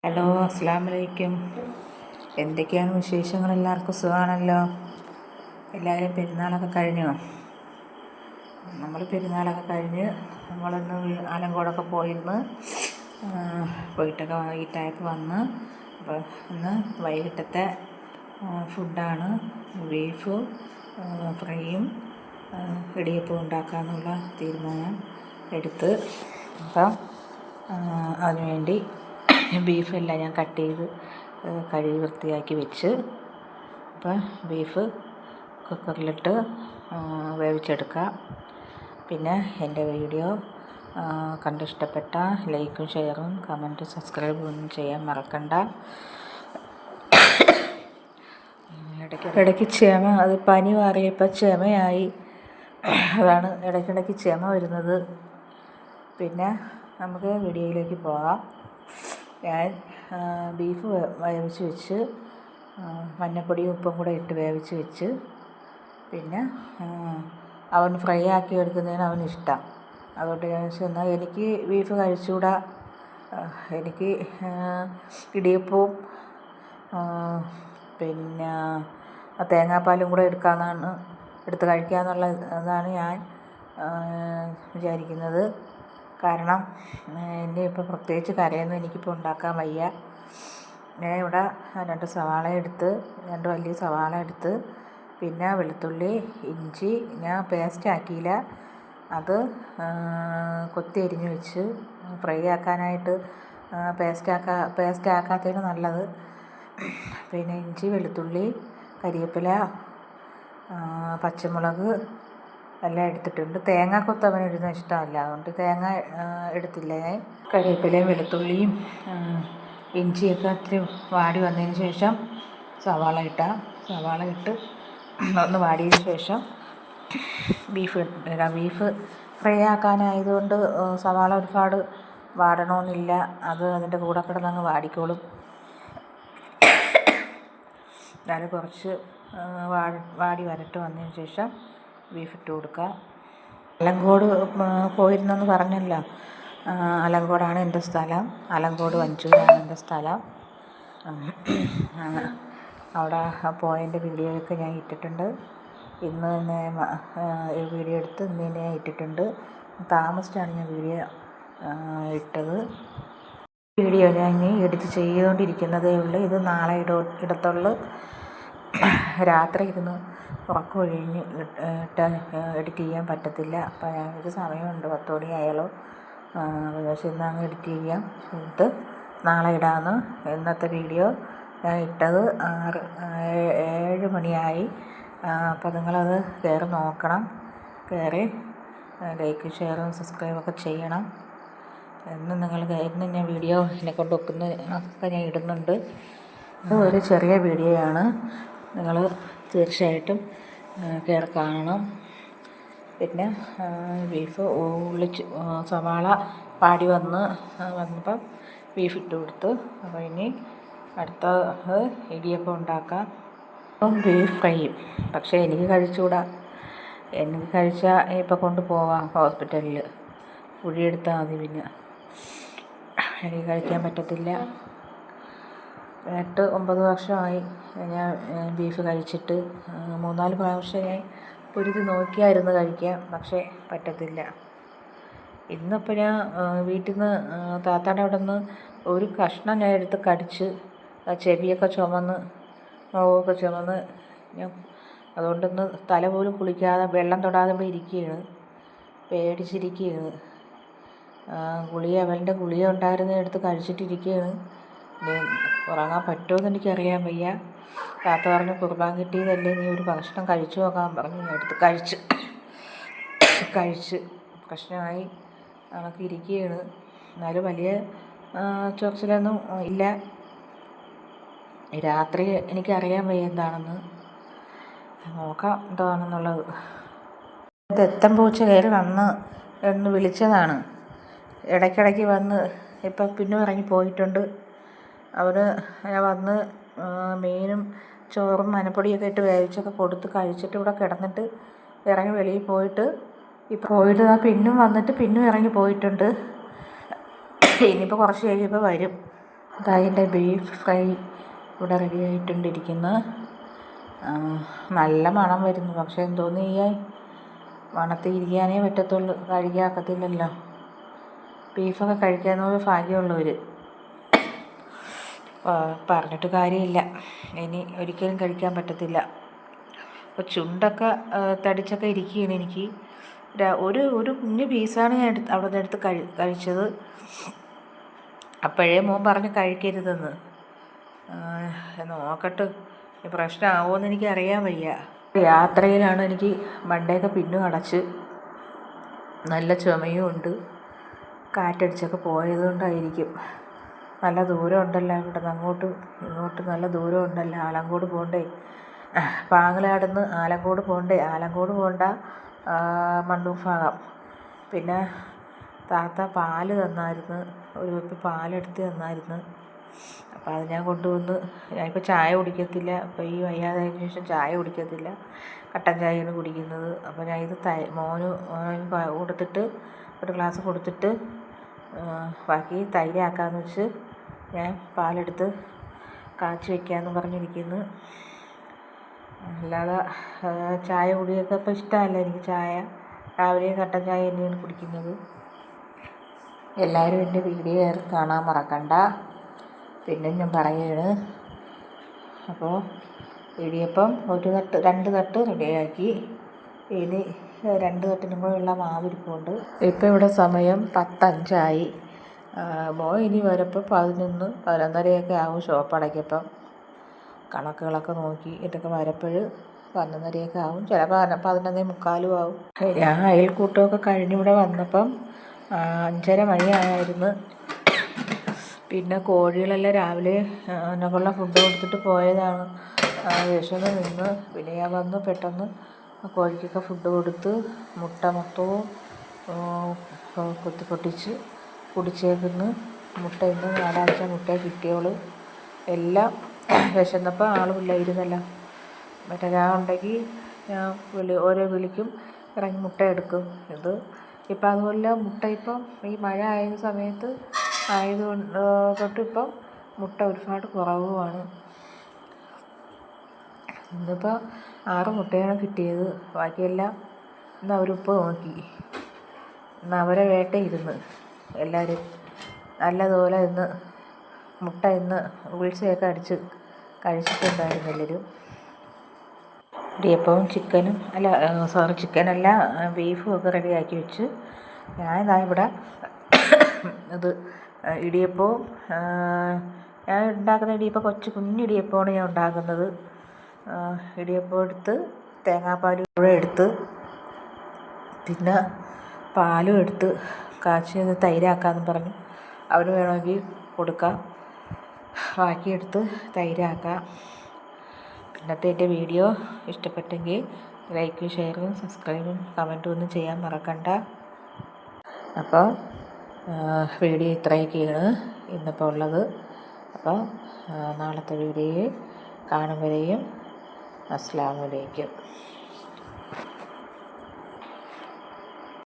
Hello, അസ്സലാമു അലൈക്കും. എന്തൊക്കെയാണ് വിശേഷങ്ങൾ? എല്ലാവർക്കും സുഖമാണല്ലോ. എല്ലാവരും പെരുന്നാളൊക്കെ കഴിഞ്ഞോ? നമ്മൾ പെരുന്നാളൊക്കെ കഴിഞ്ഞ് നമ്മളിന്ന് ആലങ്കോടൊക്കെ പോയിട്ടൊക്കെ വൈകിട്ടായപ്പോൾ വന്ന്. അപ്പോൾ ഇന്ന് വൈകിട്ടത്തെ ഫുഡാണ് ബീഫ് ഫ്രൈയും ഇടിയപ്പവും ഉണ്ടാക്കാമെന്നുള്ള തീരുമാനം എടുത്ത്. അപ്പം അതിനുവേണ്ടി ബീഫെല്ലാം ഞാൻ കട്ട് ചെയ്ത് കഴുകി വൃത്തിയാക്കി വെച്ച്. അപ്പം ബീഫ് കുക്കറിലിട്ട് വേവിച്ചെടുക്കാം. പിന്നെ എൻ്റെ വീഡിയോ കണ്ടിഷ്ടപ്പെട്ട ലൈക്കും ഷെയറും കമൻറ്റും സബ്സ്ക്രൈബും ചെയ്യാൻ മറക്കണ്ട. ഇടയ്ക്ക് ചുമ, അത് പനി മാറിയപ്പോൾ ചുമയായി, അതാണ് ഇടയ്ക്കിടയ്ക്ക് ചുമ വരുന്നത്. പിന്നെ നമുക്ക് വീഡിയോയിലേക്ക് പോകാം. ഞാൻ ബീഫ് വേവിച്ച് വെച്ച് മഞ്ഞൾപ്പൊടിയും ഉപ്പും കൂടെ ഇട്ട് വേവിച്ച് വെച്ച്. പിന്നെ അവൻ ഫ്രൈ ആക്കി എടുക്കുന്നതിന് അവനിഷ്ടം. അതുകൊണ്ട് ഞാൻ എന്നാൽ എനിക്ക് ബീഫ് കഴിച്ചുകൂടാ, എനിക്ക് ഇടിയപ്പവും പിന്നെ തേങ്ങാപ്പാലും കൂടെ എടുത്ത് കഴിക്കാമെന്നുള്ള ഇതാണ് ഞാൻ വിചാരിക്കുന്നത്. കാരണം ഇപ്പോൾ പ്രത്യേകിച്ച് കറിയൊന്നും എനിക്കിപ്പോൾ ഉണ്ടാക്കാൻ വയ്യ. ഞാൻ ഇവിടെ രണ്ട് വലിയ സവാള എടുത്ത്, പിന്നെ വെളുത്തുള്ളി ഇഞ്ചി ഞാൻ പേസ്റ്റ് ആക്കിയില്ല, അത് കൊത്തി അരിഞ്ഞ് വെച്ച്. ഫ്രൈ ആക്കാനായിട്ട് പേസ്റ്റ് ആക്കാത്തതിന് നല്ലത്. പിന്നെ ഇഞ്ചി, വെളുത്തുള്ളി, കരിവേപ്പില, പച്ചമുളക് എല്ലാം എടുത്തിട്ടുണ്ട്. തേങ്ങാക്കൊത്ത് അവനിടുന്ന ഇഷ്ടമല്ല, അതുകൊണ്ട് തേങ്ങ എടുത്തില്ല ഞാൻ. കരിവേപ്പിലയും വെളുത്തുള്ളിയും ഇഞ്ചിയൊക്കെ ഇത്തിരി വാടി വന്നതിന് ശേഷം സവാള ഇട്ട് ഒന്ന് വാടിയതിന് ശേഷം ബീഫ് ഫ്രൈ ആക്കാനായതുകൊണ്ട് സവാള ഒരുപാട് വാടണമെന്നില്ല, അത് അതിൻ്റെ കൂടെ കിടന്നങ്ങ് വാടിക്കോളും. ഞാൻ കുറച്ച് വാടി വരട്ട് വന്നതിന് ശേഷം ബീഫ് ഇട്ട് കൊടുക്കുക. ആലങ്കോട് പോയിരുന്നെന്ന് പറഞ്ഞല്ലോ, ആലങ്കോടാണ് എൻ്റെ സ്ഥലം. ആലങ്കോട് വഞ്ചൂരാണ് എൻ്റെ സ്ഥലം. അവിടെ പോയതിൻ്റെ വീഡിയോയൊക്കെ ഞാൻ ഇട്ടിട്ടുണ്ട്. ഇന്ന് തന്നെ വീഡിയോ എടുത്ത് ഇന്ന് തന്നെ ഞാൻ ഇട്ടിട്ടുണ്ട്. താമസിച്ചാണ് ഞാൻ വീഡിയോ ഇട്ടത്. വീഡിയോ ഞാൻ എഡിറ്റ് ചെയ്തുകൊണ്ടിരിക്കുന്നതേ ഉള്ളൂ. ഇത് നാളെ ഇടത്തുള്ളൂ. രാത്രി ഇരുന്ന് ഉറക്കമൊഴിഞ്ഞ് എഡിറ്റ് ചെയ്യാൻ പറ്റത്തില്ല. അപ്പോൾ ഞങ്ങൾക്ക് സമയമുണ്ട്, 10 മണിയായാലോ. പക്ഷേ ഇന്ന് അങ്ങ് എഡിറ്റ് ചെയ്യാം, എന്നിട്ട് നാളെ ഇടാമെന്ന്. ഇന്നത്തെ വീഡിയോ ഞാൻ ഇട്ടത് 7 മണിയായി. അപ്പോൾ നിങ്ങളത് കയറി നോക്കണം. കയറി ലൈക്കും ഷെയറും സബ്സ്ക്രൈബൊക്കെ ചെയ്യണം. ഇന്ന് ഞാൻ വീഡിയോ എന്നെക്കൊണ്ട് ഒക്കെ ഞാൻ ഇടുന്നുണ്ട്. ഇത് ഒരു ചെറിയ വീഡിയോയാണ്, നിങ്ങൾ തീർച്ചയായിട്ടും കയറി കാണണം. പിന്നെ ബീഫ് സവാള പാടി വന്നപ്പോൾ ബീഫ് ഇട്ട് കൊടുത്തു. അപ്പോൾ ഇനി അടുത്ത ഇടിയപ്പം ഉണ്ടാക്കാം, ബീഫ് ഫ്രൈയും. പക്ഷേ എനിക്ക് കഴിച്ചുകൂടാ. എനിക്ക് കഴിച്ചാൽ ഇപ്പോൾ കൊണ്ടുപോവാം ഹോസ്പിറ്റലിൽ, കുഴിയെടുത്താൽ മതി. പിന്നെ എനിക്ക് കഴിക്കാൻ പറ്റത്തില്ല. 8-9 വർഷമായി ഞാൻ ബീഫ് കഴിച്ചിട്ട്. 3-4 പ്രാവശ്യം ഞാൻ പൊരുതി നോക്കിയായിരുന്നു കഴിക്കാൻ, പക്ഷേ പറ്റത്തില്ല. ഇന്നിപ്പോൾ ഞാൻ വീട്ടിൽ നിന്ന് താത്താൻ്റെ അവിടെ നിന്ന് ഒരു കഷ്ണം ഞാൻ എടുത്ത് കടിച്ച്, ചെവിയൊക്കെ ചുമന്ന് മുഖമൊക്കെ ചുമന്ന് ഞാൻ അതുകൊണ്ടൊന്ന് തല പോലും കുളിക്കാതെ വെള്ളം തൊടാതെ ഇവിടെ ഇരിക്കുകയാണ്, പേടിച്ചിരിക്കുകയാണ്. അവൻ്റെ ഗുളിക ഉണ്ടായിരുന്ന എടുത്ത് കഴിച്ചിട്ടിരിക്കുകയാണ്. ഉറങ്ങാൻ പറ്റുമെന്ന് എനിക്കറിയാൻ വയ്യ. താത്ത പറഞ്ഞ് കുർബാൻ കിട്ടിയതല്ലേ, നീ ഒരു കഷ്ണം കഴിച്ചു നോക്കാൻ പറഞ്ഞു. ഞാൻ എടുത്ത് കഴിച്ച് പ്രശ്നമായി കണക്ക് ഇരിക്കുകയാണ്. എന്നാലും വലിയ ചൊറിച്ചിലൊന്നും ഇല്ല. രാത്രി എനിക്കറിയാൻ വയ്യ എന്താണെന്ന്, നോക്കാം എന്താണെന്നുള്ളത്. ദത്തം പൂച്ച കയറി വന്ന് എന്ന് വിളിച്ചതാണ്. ഇടയ്ക്കിടയ്ക്ക് വന്ന് ഇപ്പം പിന്നെ ഇറങ്ങി പോയിട്ടുണ്ട്. ഞാൻ വന്ന് മീനും ചോറും മഞ്ഞപ്പൊടിയൊക്കെ ഇട്ട് വേവിച്ചൊക്കെ കൊടുത്ത് കഴിച്ചിട്ട് ഇവിടെ കിടന്നിട്ട് ഇറങ്ങി വെളിയിൽ പോയിട്ട് പിന്നും വന്നിട്ട് പിന്നും ഇറങ്ങി പോയിട്ടുണ്ട്. ഇനിയിപ്പോൾ കുറച്ച് കഴിയുമ്പോൾ വരും. അതിൻ്റെ ബീഫ് ഫ്രൈ ഇവിടെ റെഡി ആയിട്ടുണ്ടിരിക്കുന്നു. നല്ല മണം വരുന്നു. പക്ഷേ എന്തോന്ന് ചെയ്യാൻ, മണത്തിൽ ഇരിക്കാനേ പറ്റത്തുള്ളൂ, കഴിക്കാക്കത്തില്ലല്ലോ. ബീഫൊക്കെ കഴിക്കാവുന്നവർ ഭാഗ്യമുള്ളവർ. പറഞ്ഞിട്ട് കാര്യമില്ല, ഇനി ഒരിക്കലും കഴിക്കാൻ പറ്റത്തില്ല. അപ്പോൾ ചുണ്ടൊക്കെ തടിച്ചൊക്കെ ഇരിക്കുകയാണ്. എനിക്ക് ഒരു കുഞ്ഞു പീസാണ് ഞാൻ അവിടെ നിന്ന് എടുത്ത് കഴിച്ചത്. അപ്പോഴേ മോൻ പറഞ്ഞ് കഴിക്കരുതെന്ന്. നോക്കട്ടെ, പ്രശ്നമാവുമോ എന്ന് എനിക്ക് അറിയാൻ വയ്യ. യാത്രയിലാണ് എനിക്ക് മണ്ടയൊക്കെ പിന്നും അടച്ച്, നല്ല ചുമയും ഉണ്ട്. കാറ്റടിച്ചൊക്കെ പോയതുകൊണ്ടായിരിക്കും. നല്ല ദൂരം ഉണ്ടല്ലോ, ഇവിടെ നിന്ന് ഇങ്ങോട്ട് നല്ല ദൂരം ഉണ്ടല്ലോ. ആലങ്കോട് പോകണ്ടേ, പാങ്ങലാടുന്ന് ആലങ്കോട് പോകണ്ടേ. ആലങ്കോട് പോകണ്ട, മണ്ണൂർ ഭാഗം. പിന്നെ താത്ത പാല് തന്നായിരുന്നു, ഒരു കുപ്പി പാലെടുത്ത് തന്നായിരുന്നു. അപ്പോൾ അത് ഞാൻ കൊണ്ടുവന്ന്. ഞാനിപ്പോൾ ചായ കുടിക്കത്തില്ല, അപ്പോൾ ഈ വയ്യാതായതിനു ശേഷം ചായ കുടിക്കത്തില്ല, കട്ടൻ ചായയാണ് കുടിക്കുന്നത്. അപ്പോൾ ഞാൻ ഇത് മോന് കൊടുത്തിട്ട്, ഒരു ഗ്ലാസ് കൊടുത്തിട്ട് ബാക്കി തൈരാക്കാമെന്ന് വെച്ച് ഞാൻ പാലെടുത്ത് കാച്ചി വയ്ക്കാമെന്ന് പറഞ്ഞിരിക്കുന്നു. അല്ലാതെ ചായ കുടിയൊക്കെ ഇപ്പോൾ ഇഷ്ടമല്ല എനിക്ക്. ചായ രാവിലെ കട്ടൻ ചായ തന്നെയാണ് കുടിക്കുന്നത്. എല്ലാവരും എൻ്റെ വീഡിയോ കാണാൻ മറക്കണ്ട. പിന്നെ ഞാൻ പറയുകയാണ്, അപ്പോൾ ഇടിയപ്പം രണ്ട് തട്ട് റെഡിയാക്കി. ഇനി 2 തട്ടിനും കൂടെ ഉള്ള മാവിരിപ്പുണ്ട്. ഇപ്പോൾ ഇവിടെ സമയം 10:05. മോൻ ഇനി വരപ്പോൾ 11, 11:30 ആവും ഷോപ്പ് അടയ്ക്കപ്പം. കണക്കുകളൊക്കെ നോക്കി ഇതൊക്കെ വരപ്പോൾ 11:30 ആവും, ചിലപ്പോൾ 11:45 ആവും. ഞാൻ അയൽക്കൂട്ടമൊക്കെ കഴിഞ്ഞിവിടെ വന്നപ്പം 5:30 മണിയായിരുന്നു. പിന്നെ കോഴികളെല്ലാം രാവിലെ അതിനൊക്കെയുള്ള ഫുഡ് കൊടുത്തിട്ട് പോയതാണ്. വിശന്ന് നിന്ന് പിന്നെ ഞാൻ വന്ന് പെട്ടെന്ന് കോഴിക്കൊക്കെ ഫുഡ് കൊടുത്ത് മുട്ട മൊത്തവും പൊട്ടിച്ച് കുടിച്ചേക്കുന്നു. മുട്ട ഇന്ന് 4 മുട്ട കിട്ടിയോളൂ. എല്ലാം വിശന്നപ്പോൾ ആളുമില്ലായിരുന്നല്ലോ. മറ്റേ ഞാൻ ഉണ്ടെങ്കിൽ ഞാൻ ഓരോ വിളിക്കും ഇറങ്ങി മുട്ട എടുക്കും. ഇത് ഇപ്പം അതുപോലെ മുട്ട ഇപ്പം ഈ മഴ ആയ സമയത്ത് ആയതുകൊണ്ട് തൊട്ടിപ്പം മുട്ട ഒരുപാട് കുറവുമാണ്. ഇന്നിപ്പോൾ 6 മുട്ടയാണ് കിട്ടിയത്. ബാക്കിയെല്ലാം ഇന്ന് അവരിപ്പോൾ നോക്കി. ഇന്ന് അവരെ വേട്ടയിരുന്ന് എല്ലാവരും നല്ലതുപോലെ ഇന്ന് മുട്ട ഉൾച്ചയൊക്കെ അടിച്ച് കഴിച്ചിട്ടുണ്ടായിരുന്നു എല്ലാവരും. ഇടിയപ്പവും ചിക്കനല്ല ബീഫും ഒക്കെ റെഡിയാക്കി വെച്ച് ഞാനിതാ ഇവിടെ ഇത് ഇടിയപ്പവും ഞാൻ ഉണ്ടാക്കുന്ന ഇടിയപ്പം കുഞ്ഞ് ഇടിയപ്പമാണ് ഞാൻ ഉണ്ടാക്കുന്നത്. ഇടിയപ്പം എടുത്ത് തേങ്ങാപ്പാൽ കൂടെ എടുത്ത് പിന്നെ പാലും എടുത്ത് കാച്ചി തൈരാക്കാമെന്ന് പറഞ്ഞു. അവന് വേണമെങ്കിൽ കൊടുക്കാം, ബാക്കിയെടുത്ത് തൈരാക്കാം. ഇന്നത്തെ എൻ്റെ വീഡിയോ ഇഷ്ടപ്പെട്ടെങ്കിൽ ലൈക്കും ഷെയറും സബ്സ്ക്രൈബും കമൻറ്റും ഒന്നും ചെയ്യാൻ മറക്കണ്ട. അപ്പോൾ വീഡിയോ ഇത്രയൊക്കെയാണ് ഇന്നിപ്പോൾ ഉള്ളത്. അപ്പോൾ നാളത്തെ വീഡിയോയിൽ കാണും വരെയും അസ്സലാമു അലൈക്കും.